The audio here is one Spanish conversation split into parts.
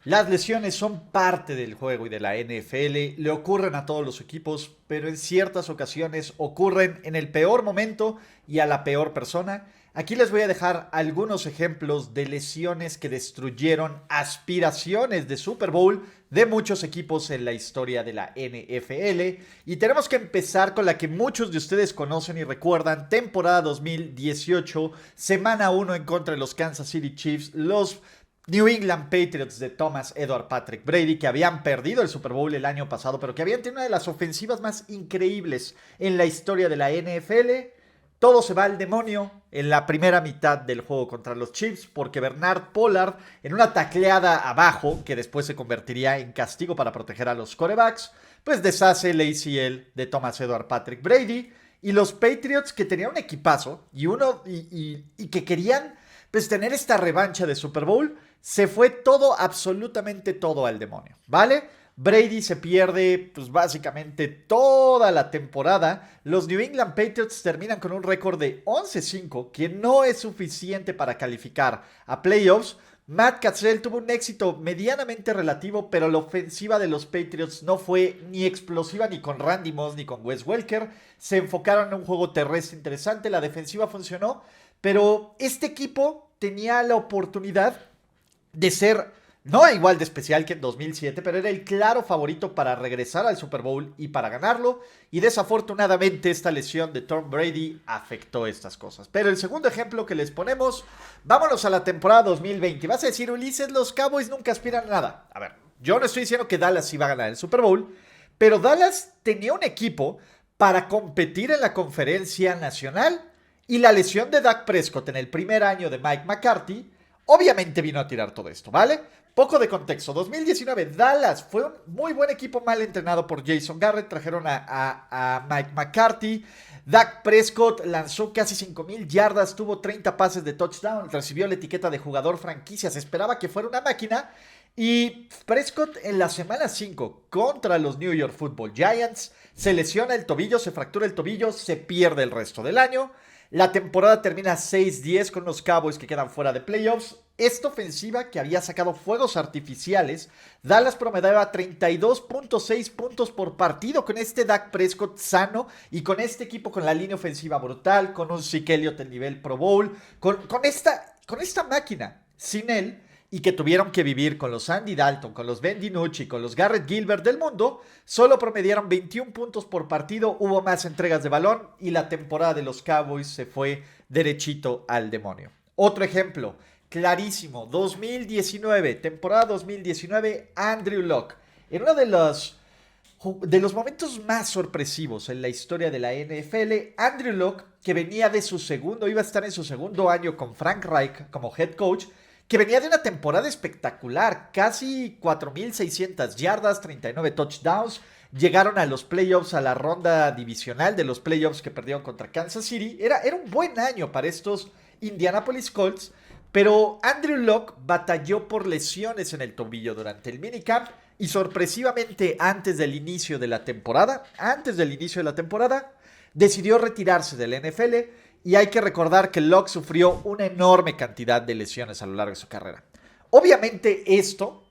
Las lesiones son parte del juego y de la NFL, le ocurren a todos los equipos, pero en ciertas ocasiones ocurren en el peor momento y a la peor persona. Aquí les voy a dejar algunos ejemplos de lesiones que destruyeron aspiraciones de Super Bowl de muchos equipos en la historia de la NFL. Y tenemos que empezar con la que muchos de ustedes conocen y recuerdan, temporada 2018, semana 1 en contra de los Kansas City Chiefs, los New England Patriots de Thomas Edward Patrick Brady, que habían perdido el Super Bowl el año pasado, pero que habían tenido una de las ofensivas más increíbles en la historia de la NFL. Todo se va al demonio en la primera mitad del juego contra los Chiefs, porque Bernard Pollard, en una tacleada abajo, que después se convertiría en castigo para proteger a los quarterbacks, pues deshace el ACL de Thomas Edward Patrick Brady. Y los Patriots, que tenían un equipazo y que querían pues tener esta revancha de Super Bowl, se fue todo, absolutamente todo al demonio, ¿vale? Brady se pierde, pues básicamente toda la temporada. Los New England Patriots terminan con un récord de 11-5, que no es suficiente para calificar a playoffs. Matt Cassell tuvo un éxito medianamente relativo, pero la ofensiva de los Patriots no fue ni explosiva ni con Randy Moss ni con Wes Welker. Se enfocaron en un juego terrestre interesante, la defensiva funcionó, pero este equipo tenía la oportunidad de ser no igual de especial que en 2007, pero era el claro favorito para regresar al Super Bowl y para ganarlo. Y desafortunadamente esta lesión de Tom Brady afectó estas cosas. Pero el segundo ejemplo que les ponemos, vámonos a la temporada 2020. Vas a decir, Ulises, los Cowboys nunca aspiran a nada. A ver, yo no estoy diciendo que Dallas iba a ganar el Super Bowl, pero Dallas tenía un equipo para competir en la conferencia nacional. Y la lesión de Dak Prescott en el primer año de Mike McCarthy obviamente vino a tirar todo esto, ¿vale? Poco de contexto. 2019, Dallas fue un muy buen equipo mal entrenado por Jason Garrett. Trajeron a Mike McCarthy. Dak Prescott lanzó casi 5,000 yardas, tuvo 30 pases de touchdown, recibió la etiqueta de jugador franquicia. Se esperaba que fuera una máquina. Y Prescott en la semana 5 contra los New York Football Giants se lesiona el tobillo, se fractura el tobillo, se pierde el resto del año. La temporada termina 6-10 con los Cowboys que quedan fuera de playoffs. Esta ofensiva que había sacado fuegos artificiales, Dallas promediaba 32.6 puntos por partido con este Dak Prescott sano y con este equipo con la línea ofensiva brutal, con un Zeke Elliott del nivel Pro Bowl, con esta máquina. Sin él, y que tuvieron que vivir con los Andy Dalton, con los Ben DiNucci, con los Garrett Gilbert del mundo, solo promediaron 21 puntos por partido, hubo más entregas de balón y la temporada de los Cowboys se fue derechito al demonio. Otro ejemplo, clarísimo, 2019, temporada 2019, Andrew Luck. En uno de los momentos más sorpresivos en la historia de la NFL, Andrew Luck, que venía de iba a estar en su segundo año con Frank Reich como head coach, que venía de una temporada espectacular, casi 4,600 yardas, 39 touchdowns, llegaron a los playoffs, a la ronda divisional de los playoffs que perdieron contra Kansas City. Era un buen año para estos Indianapolis Colts, pero Andrew Luck batalló por lesiones en el tobillo durante el minicamp y sorpresivamente antes del inicio de la temporada, decidió retirarse del NFL. Y hay que recordar que Luck sufrió una enorme cantidad de lesiones a lo largo de su carrera. Obviamente esto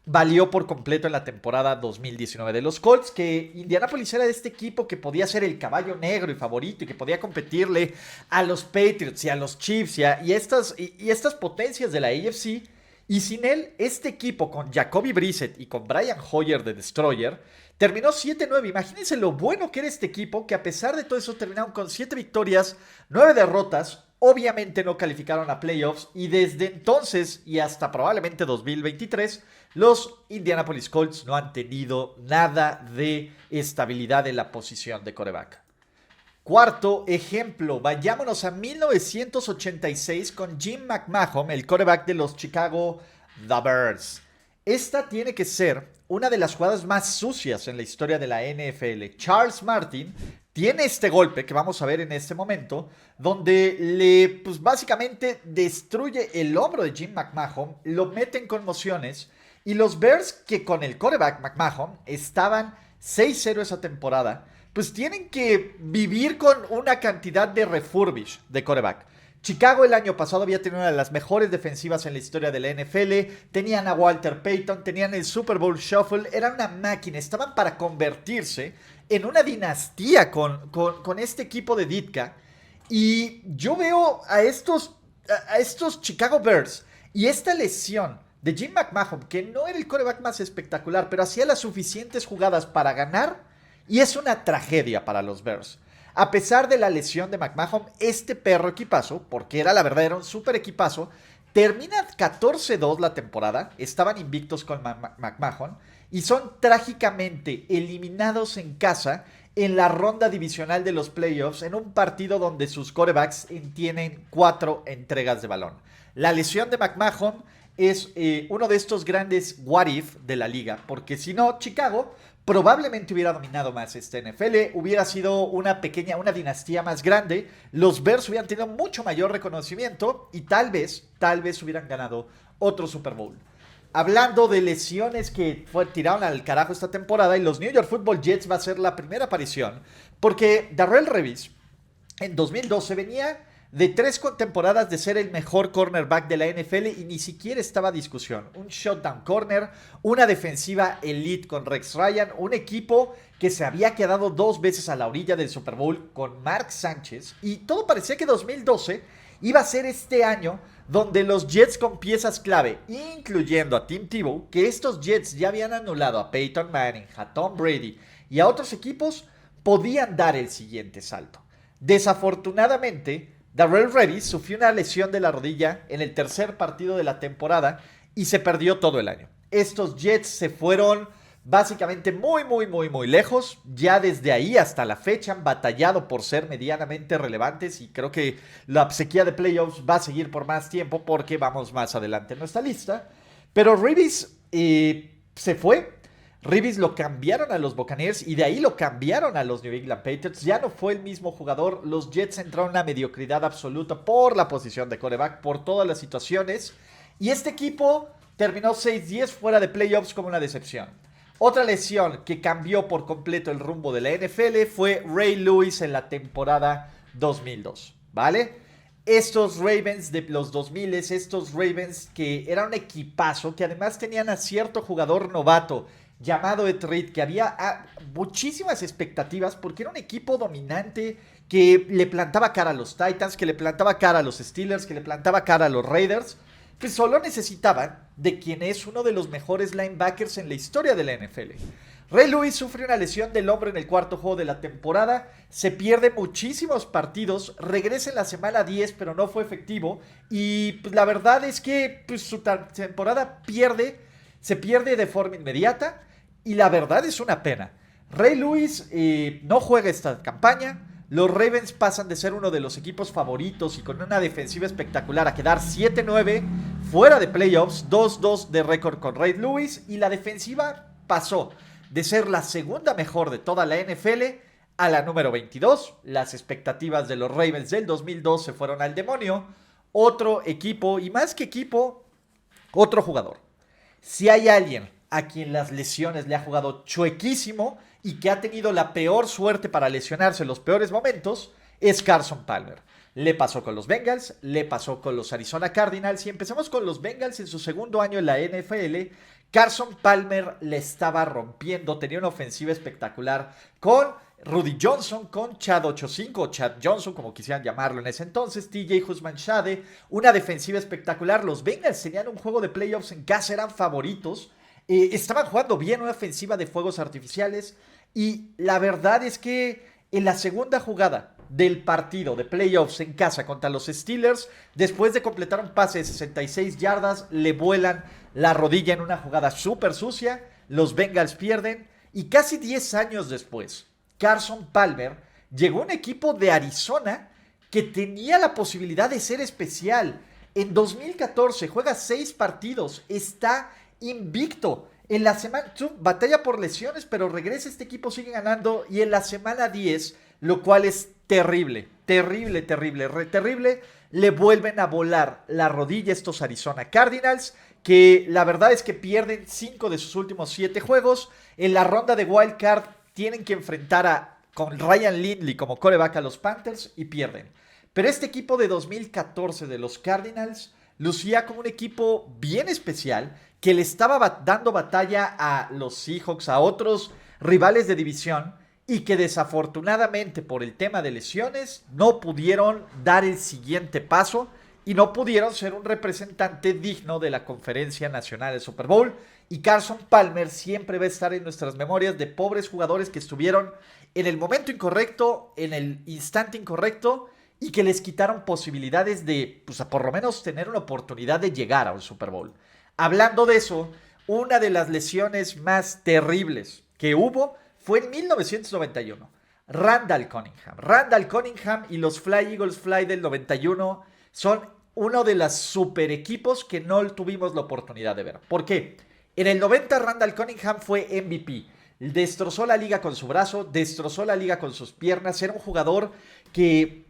valió por completo en la temporada 2019 de los Colts, que Indianapolis era este equipo que podía ser el caballo negro y favorito y que podía competirle a los Patriots y a los Chiefs y estas potencias de la AFC. Y sin él, este equipo con Jacoby Brissett y con Brian Hoyer de Destroyer terminó 7-9. Imagínense lo bueno que era este equipo, que a pesar de todo eso terminaron con 7 victorias, 9 derrotas. Obviamente no calificaron a playoffs y desde entonces y hasta probablemente 2023, los Indianapolis Colts no han tenido nada de estabilidad en la posición de quarterback. Cuarto ejemplo, vayámonos a 1986 con Jim McMahon, el quarterback de los Chicago The Bears. Esta tiene que ser una de las jugadas más sucias en la historia de la NFL. Charles Martin tiene este golpe que vamos a ver en este momento, donde pues básicamente destruye el hombro de Jim McMahon, lo mete en conmociones y los Bears, que con el quarterback McMahon estaban 6-0 esa temporada, pues tienen que vivir con una cantidad de refurbish de quarterback. Chicago el año pasado había tenido una de las mejores defensivas en la historia de la NFL, tenían a Walter Payton, tenían el Super Bowl Shuffle, eran una máquina, estaban para convertirse en una dinastía con este equipo de Ditka. Y yo veo a estos Chicago Bears y esta lesión de Jim McMahon, que no era el quarterback más espectacular, pero hacía las suficientes jugadas para ganar, y es una tragedia para los Bears. A pesar de la lesión de McMahon, este perro equipazo, porque era la verdad, era un super equipazo, termina 14-2 la temporada, estaban invictos con McMahon, y son trágicamente eliminados en casa en la ronda divisional de los playoffs en un partido donde sus quarterbacks tienen 4 entregas de balón. La lesión de McMahon es uno de estos grandes what if de la liga, porque si no, Chicago probablemente hubiera dominado más esta NFL, hubiera sido una dinastía más grande, los Bears hubieran tenido mucho mayor reconocimiento y tal vez hubieran ganado otro Super Bowl. Hablando de lesiones que tiraron al carajo esta temporada, y los New York Football Jets va a ser la primera aparición, porque Darrelle Revis en 2012 venía de 3 temporadas de ser el mejor cornerback de la NFL y ni siquiera estaba a discusión. Un shutdown corner, una defensiva elite con Rex Ryan, un equipo que se había quedado 2 veces a la orilla del Super Bowl con Mark Sánchez, y todo parecía que 2012 iba a ser este año donde los Jets con piezas clave, incluyendo a Tim Tebow, que estos Jets ya habían anulado a Peyton Manning, a Tom Brady y a otros equipos, podían dar el siguiente salto. Desafortunadamente, Darrelle Revis sufrió una lesión de la rodilla en el tercer partido de la temporada y se perdió todo el año. Estos Jets se fueron básicamente muy lejos. Ya desde ahí hasta la fecha han batallado por ser medianamente relevantes y creo que la sequía de playoffs va a seguir por más tiempo porque vamos más adelante en nuestra lista. Pero Revis se fue. Revis lo cambiaron a los Buccaneers y de ahí lo cambiaron a los New England Patriots. Ya no fue el mismo jugador. Los Jets entraron en una mediocridad absoluta por la posición de quarterback, por todas las situaciones. Y este equipo terminó 6-10 fuera de playoffs como una decepción. Otra lesión que cambió por completo el rumbo de la NFL fue Ray Lewis en la temporada 2002, ¿vale? Estos Ravens de los 2000, estos Ravens que eran un equipazo, que además tenían a cierto jugador novato llamado Ed Reed, que había muchísimas expectativas porque era un equipo dominante que le plantaba cara a los Titans, que le plantaba cara a los Steelers, que le plantaba cara a los Raiders, que solo necesitaban de quien es uno de los mejores linebackers en la historia de la NFL. Ray Lewis sufre una lesión del hombro en el cuarto juego de la temporada, se pierde muchísimos partidos, regresa en la semana 10 pero no fue efectivo y pues, la verdad es que pues, su temporada se pierde de forma inmediata y la verdad es una pena. Ray Lewis no juega esta campaña. Los Ravens pasan de ser uno de los equipos favoritos y con una defensiva espectacular a quedar 7-9 fuera de playoffs, 2-2 de récord con Ray Lewis, y la defensiva pasó de ser la segunda mejor de toda la NFL a la número 22. Las expectativas de los Ravens del 2002 se fueron al demonio. Otro equipo, y más que equipo, otro jugador. Si hay alguien a quien las lesiones le ha jugado chuequísimo y que ha tenido la peor suerte para lesionarse en los peores momentos, es Carson Palmer. Le pasó con los Bengals, le pasó con los Arizona Cardinals, y empezamos con los Bengals en su segundo año en la NFL. Carson Palmer le estaba rompiendo, tenía una ofensiva espectacular con Rudy Johnson, con Chad 85 o Chad Johnson, como quisieran llamarlo en ese entonces, TJ Husmann-Shade, una defensiva espectacular. Los Bengals tenían un juego de playoffs en casa, eran favoritos, estaban jugando bien una ofensiva de fuegos artificiales, y la verdad es que en la segunda jugada del partido de playoffs en casa contra los Steelers, después de completar un pase de 66 yardas, le vuelan la rodilla en una jugada súper sucia, los Bengals pierden, y casi 10 años después, Carson Palmer llegó a un equipo de Arizona que tenía la posibilidad de ser especial. En 2014 juega 6 partidos, está invicto. En la semana, batalla por lesiones, pero regresa, este equipo sigue ganando, y en la semana 10, lo cual es terrible, le vuelven a volar la rodilla a estos Arizona Cardinals, que la verdad es que pierden 5 de sus últimos 7 juegos. En la ronda de Wild Card tienen que enfrentar con Ryan Lindley como quarterback a los Panthers y pierden. Pero este equipo de 2014 de los Cardinals lucía como un equipo bien especial que le estaba dando batalla a los Seahawks, a otros rivales de división, y que desafortunadamente por el tema de lesiones no pudieron dar el siguiente paso y no pudieron ser un representante digno de la Conferencia Nacional del Super Bowl. Y Carson Palmer siempre va a estar en nuestras memorias de pobres jugadores que estuvieron en el momento incorrecto, en el instante incorrecto, y que les quitaron posibilidades de, pues, a por lo menos tener una oportunidad de llegar a un Super Bowl. Hablando de eso, una de las lesiones más terribles que hubo fue en 1991. Randall Cunningham. Randall Cunningham y los Fly Eagles Fly del 91 son uno de los super equipos que no tuvimos la oportunidad de ver. ¿Por qué? En el 90 Randall Cunningham fue MVP. Destrozó la liga con su brazo, destrozó la liga con sus piernas. Era un jugador que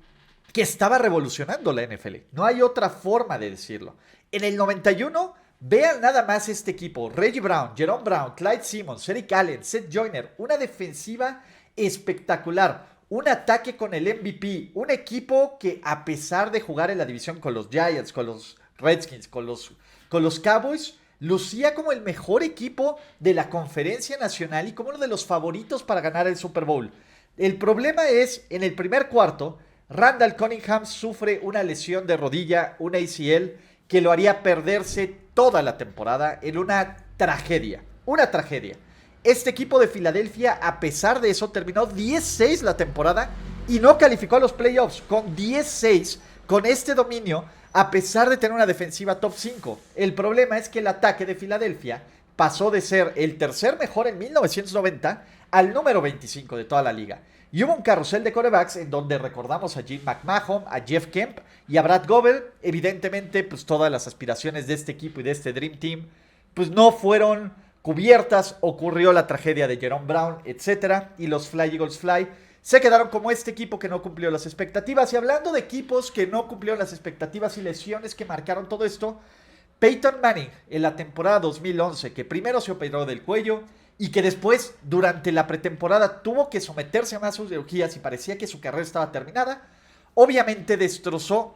estaba revolucionando la NFL. No hay otra forma de decirlo. En el 91, vean nada más este equipo. Reggie Brown, Jerome Brown, Clyde Simmons, Eric Allen, Seth Joyner. Una defensiva espectacular. Un ataque con el MVP. Un equipo que, a pesar de jugar en la división con los Giants, con los Redskins, con los Cowboys, lucía como el mejor equipo de la Conferencia Nacional y como uno de los favoritos para ganar el Super Bowl. El problema es, en el primer cuarto, Randall Cunningham sufre una lesión de rodilla, una ACL, que lo haría perderse toda la temporada en una tragedia. Una tragedia. Este equipo de Filadelfia, a pesar de eso, terminó 10-6 la temporada y no calificó a los playoffs. Con 10-6, con este dominio, a pesar de tener una defensiva top 5. El problema es que el ataque de Filadelfia pasó de ser el tercer mejor en 1990 al número 25 de toda la liga. Y hubo un carrusel de quarterbacks en donde recordamos a Jim McMahon, a Jeff Kemp y a Brad Govell. Evidentemente, pues todas las aspiraciones de este equipo y de este Dream Team pues no fueron cubiertas. Ocurrió la tragedia de Jerome Brown, etc. Y los Fly Eagles Fly se quedaron como este equipo que no cumplió las expectativas. Y hablando de equipos que no cumplieron las expectativas y lesiones que marcaron todo esto, Peyton Manning en la temporada 2011, que primero se operó del cuello y que después, durante la pretemporada, tuvo que someterse a más cirugías y parecía que su carrera estaba terminada, obviamente destrozó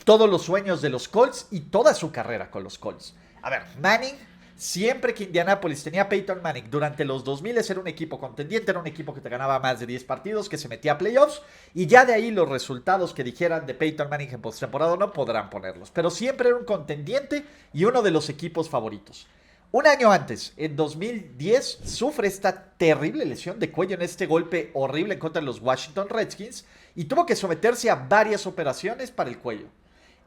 todos los sueños de los Colts y toda su carrera con los Colts. A ver, Manning, siempre que Indianapolis tenía a Peyton Manning, durante los 2000 era un equipo contendiente, era un equipo que te ganaba más de 10 partidos, que se metía a playoffs, y ya de ahí los resultados que dijeran de Peyton Manning en postemporada no podrán ponerlos, pero siempre era un contendiente y uno de los equipos favoritos. Un año antes, en 2010, sufre esta terrible lesión de cuello en este golpe horrible en contra de los Washington Redskins y tuvo que someterse a varias operaciones para el cuello.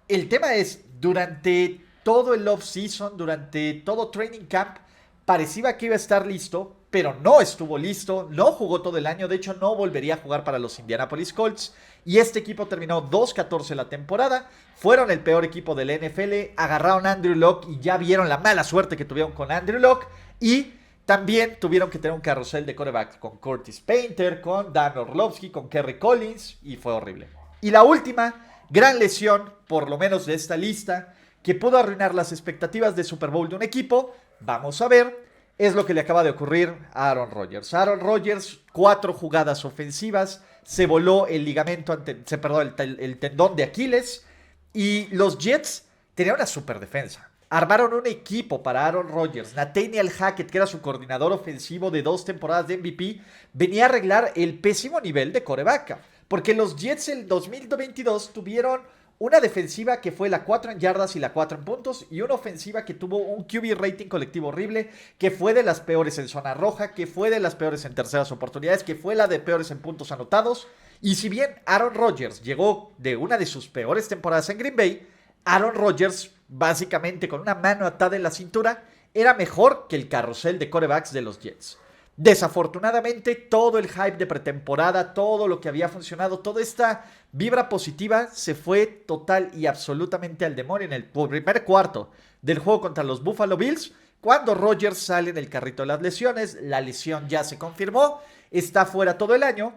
El tema es, durante todo el off-season, durante todo training camp, parecía que iba a estar listo, pero no estuvo listo, no jugó todo el año, de hecho no volvería a jugar para los Indianapolis Colts, y este equipo terminó 2-14 la temporada, fueron el peor equipo de la NFL, agarraron a Andrew Luck y ya vieron la mala suerte que tuvieron con Andrew Luck, y también tuvieron que tener un carrusel de quarterbacks con Curtis Painter, con Dan Orlovsky, con Kerry Collins, y fue horrible. Y la última gran lesión, por lo menos de esta lista, que pudo arruinar las expectativas de Super Bowl de un equipo, vamos a ver, es lo que le acaba de ocurrir a Aaron Rodgers. Aaron Rodgers, 4 jugadas ofensivas, se voló el ligamento, el tendón de Aquiles, y los Jets tenían una super defensa. Armaron un equipo para Aaron Rodgers. Nathaniel Hackett, que era su coordinador ofensivo de 2 temporadas de MVP, venía a arreglar el pésimo nivel de quarterback. Porque los Jets en 2022 tuvieron una defensiva que fue la 4 en yardas y la 4 en puntos, y una ofensiva que tuvo un QB rating colectivo horrible, que fue de las peores en zona roja, que fue de las peores en terceras oportunidades, que fue la de peores en puntos anotados. Y si bien Aaron Rodgers llegó de una de sus peores temporadas en Green Bay, Aaron Rodgers, básicamente con una mano atada en la cintura, era mejor que el carrusel de quarterbacks de los Jets. Desafortunadamente, todo el hype de pretemporada, todo lo que había funcionado, toda esta vibra positiva se fue total y absolutamente al demonio en el primer cuarto del juego contra los Buffalo Bills, cuando Rodgers sale en el carrito de las lesiones. La lesión ya se confirmó, está fuera todo el año.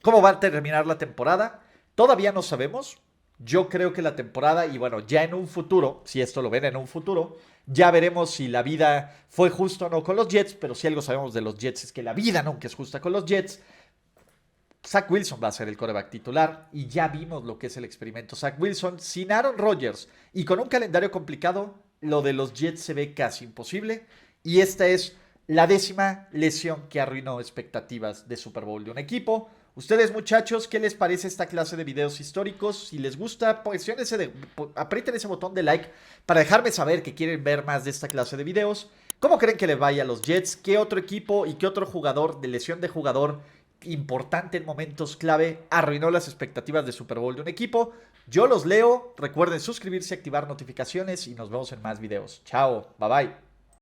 ¿Cómo va a terminar la temporada? Todavía no sabemos. Yo creo que la temporada, y bueno, ya en un futuro, si esto lo ven en un futuro, ya veremos si la vida fue justa o no con los Jets, pero si algo sabemos de los Jets es que la vida nunca es justa con los Jets. Zach Wilson va a ser el quarterback titular y ya vimos lo que es el experimento Zach Wilson. Sin Aaron Rodgers y con un calendario complicado, lo de los Jets se ve casi imposible. Y esta es la 10ª lesión que arruinó expectativas de Super Bowl de un equipo. Ustedes, muchachos, ¿qué les parece esta clase de videos históricos? Si les gusta, aprieten ese botón de like para dejarme saber que quieren ver más de esta clase de videos. ¿Cómo creen que le vaya a los Jets? ¿Qué otro equipo y qué otro jugador de lesión de jugador importante en momentos clave arruinó las expectativas de Super Bowl de un equipo? Yo los leo. Recuerden suscribirse, activar notificaciones y nos vemos en más videos. Chao, bye bye.